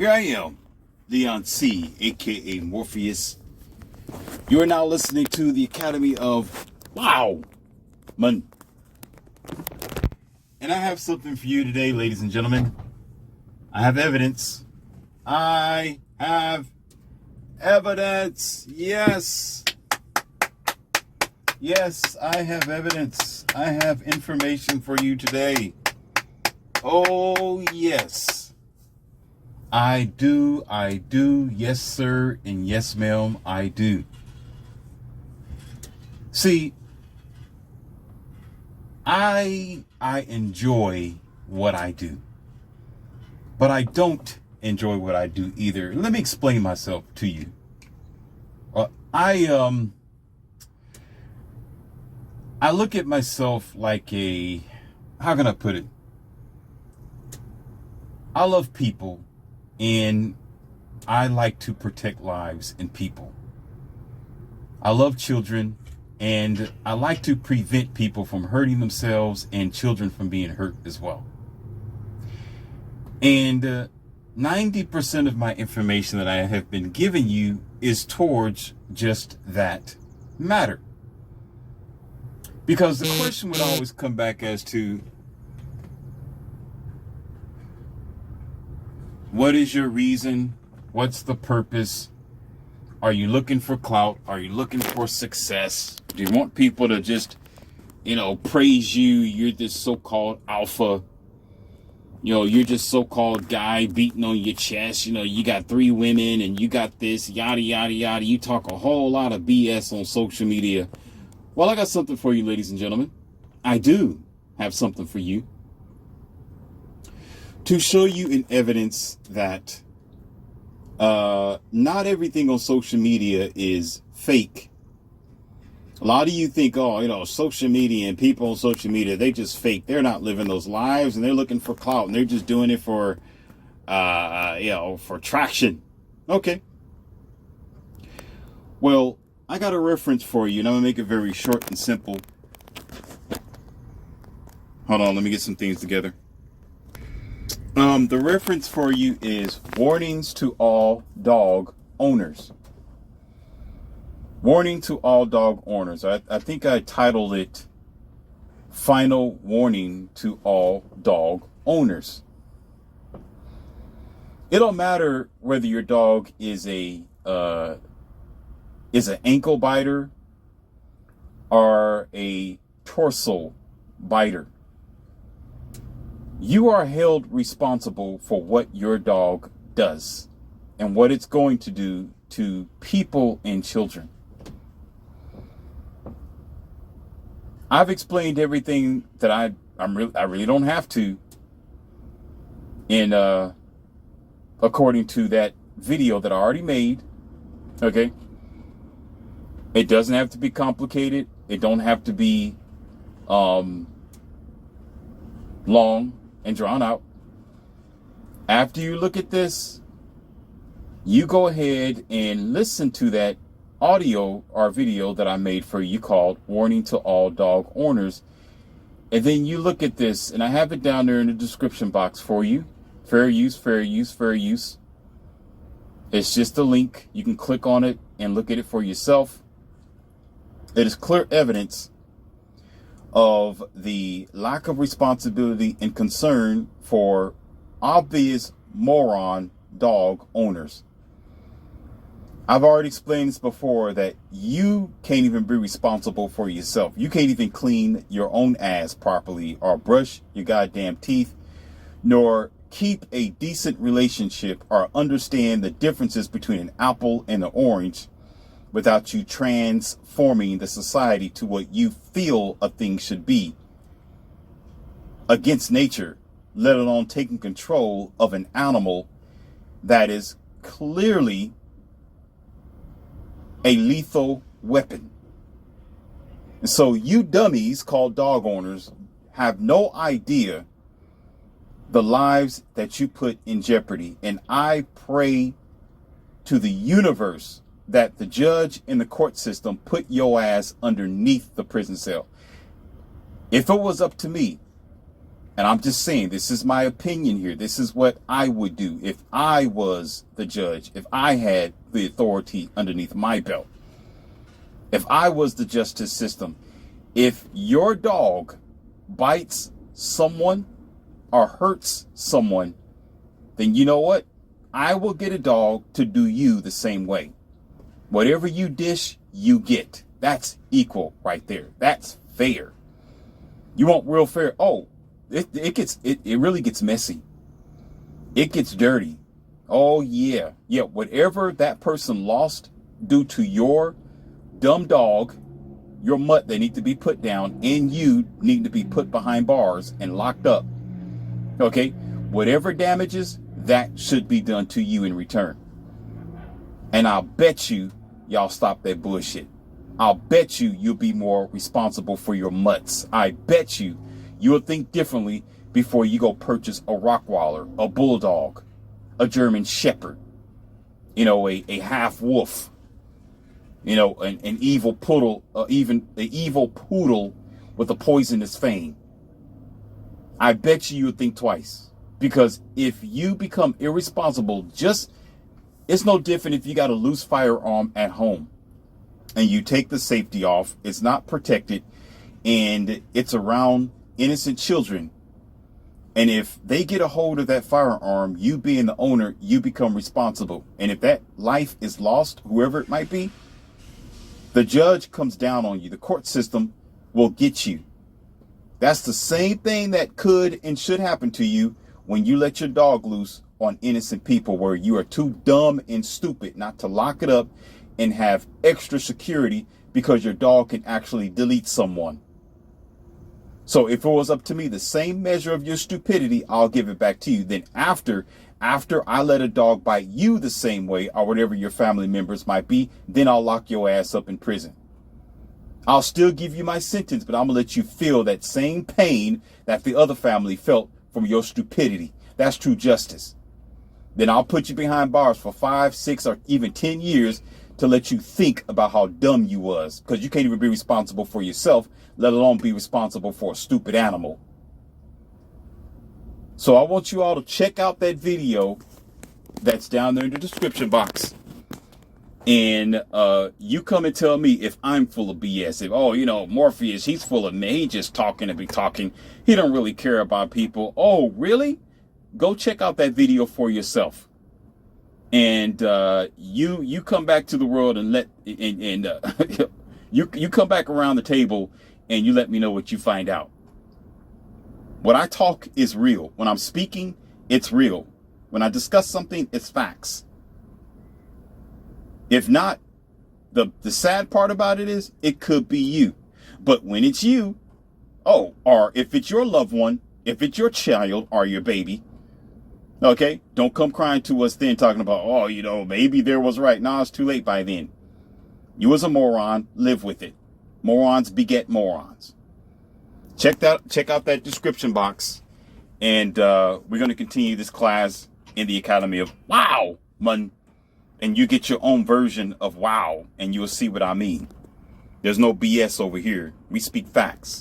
Here I am, Leon C., aka Morpheus. You are now listening to the Academy of Wow Man. And I have something for you today, ladies and gentlemen. I have evidence. I have evidence. Yes. Yes, I have evidence. I have information for you today. Oh, yes. I do. Yes, sir. And yes, ma'am, I do. See, I enjoy what I do, but I don't enjoy what I do either. Let me explain myself to you. I look at myself like how can I put it? I love people and I like to protect lives and people. I love children and I like to prevent people from hurting themselves and children from being hurt as well. And 90% of my information that I have been giving you is towards just that matter. Because the question would always come back as to, what is your reason? What's the purpose? Are you looking for clout? Are you looking for success? Do you want people to just, praise you? You're this so-called alpha. You're just so-called guy beating on your chest. You got 3 women and you got this, yada, yada, yada. You talk a whole lot of BS on social media. Well, I got something for you, ladies and gentlemen. I do have something for you to show you in evidence that not everything on social media is fake. A lot of you think, social media and people on social media, they just fake. They're not living those lives and they're looking for clout and they're just doing it for traction. Okay. Well, I got a reference for you and I'm going to make it very short and simple. Hold on, let me get some things together. The reference for you is Warnings to All Dog Owners. Warning to all dog owners. I think I titled it Final Warning to All Dog Owners. It don't matter whether your dog is an ankle biter or a torso biter. You are held responsible for what your dog does and what it's going to do to people and children. I've explained everything that I really don't have to in according to that video that I already made. Okay? It doesn't have to be complicated. It don't have to be long and drawn out. After you look at this, you go ahead and listen to that audio or video that I made for you called Warning to All Dog Owners. And then you look at this, and I have it down there in the description box for you. Fair use, fair use, fair use. It's just a link. You can click on it and look at it for yourself. It is clear evidence of the lack of responsibility and concern for obvious moron dog owners. I've already explained this before that you can't even be responsible for yourself. You can't even clean your own ass properly or brush your goddamn teeth, nor keep a decent relationship or understand the differences between an apple and an orange without you transforming the society to what you feel a thing should be against nature, let alone taking control of an animal that is clearly a lethal weapon. And so you dummies called dog owners have no idea the lives that you put in jeopardy. And I pray to the universe that the judge in the court system put your ass underneath the prison cell. If it was up to me, And I'm just saying, this is my opinion here. This is what I would do if I was the judge, if I had the authority underneath my belt, if I was the justice system. If your dog bites someone or hurts someone, then you know what? I will get a dog to do you the same way. Whatever you dish, you get. That's equal right there. That's fair. You want real fair? Oh, it really gets messy. It gets dirty. Oh yeah. Yeah, whatever that person lost due to your dumb dog, your mutt, they need to be put down, and you need to be put behind bars and locked up. Okay? Whatever damages, that should be done to you in return. And I'll bet you y'all stop that bullshit. I'll bet you you'll be more responsible for your mutts. I bet you you'll think differently before you go purchase a Rottweiler, a Bulldog, a German Shepherd, a half wolf, an evil poodle, even an evil poodle with a poisonous fang. I bet you'll think twice. Because if you become irresponsible, it's no different if you got a loose firearm at home and you take the safety off, it's not protected, and it's around innocent children. And if they get a hold of that firearm, you being the owner, you become responsible. And if that life is lost, whoever it might be, the judge comes down on you. The court system will get you. That's the same thing that could and should happen to you when you let your dog loose on innocent people, where you are too dumb and stupid not to lock it up and have extra security because your dog can actually delete someone. So if it was up to me, the same measure of your stupidity, I'll give it back to you. Then after I let a dog bite you the same way, or whatever your family members might be, then I'll lock your ass up in prison. I'll still give you my sentence, but I'm gonna let you feel that same pain that the other family felt from your stupidity. That's true justice. Then I'll put you behind bars for 5, 6, or even 10 years to let you think about how dumb you was, because you can't even be responsible for yourself, let alone be responsible for a stupid animal. So I want you all to check out that video that's down there in the description box. And you come and tell me if I'm full of BS. If, Morpheus, he's full of me. He just talking to be talking. He don't really care about people. Oh, really? Go check out that video for yourself. And you come back to the world and you come back around the table and you let me know what you find out. When I talk is real. When I'm speaking, it's real. When I discuss something, it's facts. If not, the sad part about it is it could be you. But when it's you, or if it's your loved one, if it's your child or your baby, okay, don't come crying to us then talking about, maybe there was right. No, it's too late by then. You was a moron, live with it. Morons beget morons. Check out that description box. And we're going to continue this class in the Academy of Wow, man. And you get your own version of wow, and you'll see what I mean. There's no BS over here. We speak facts.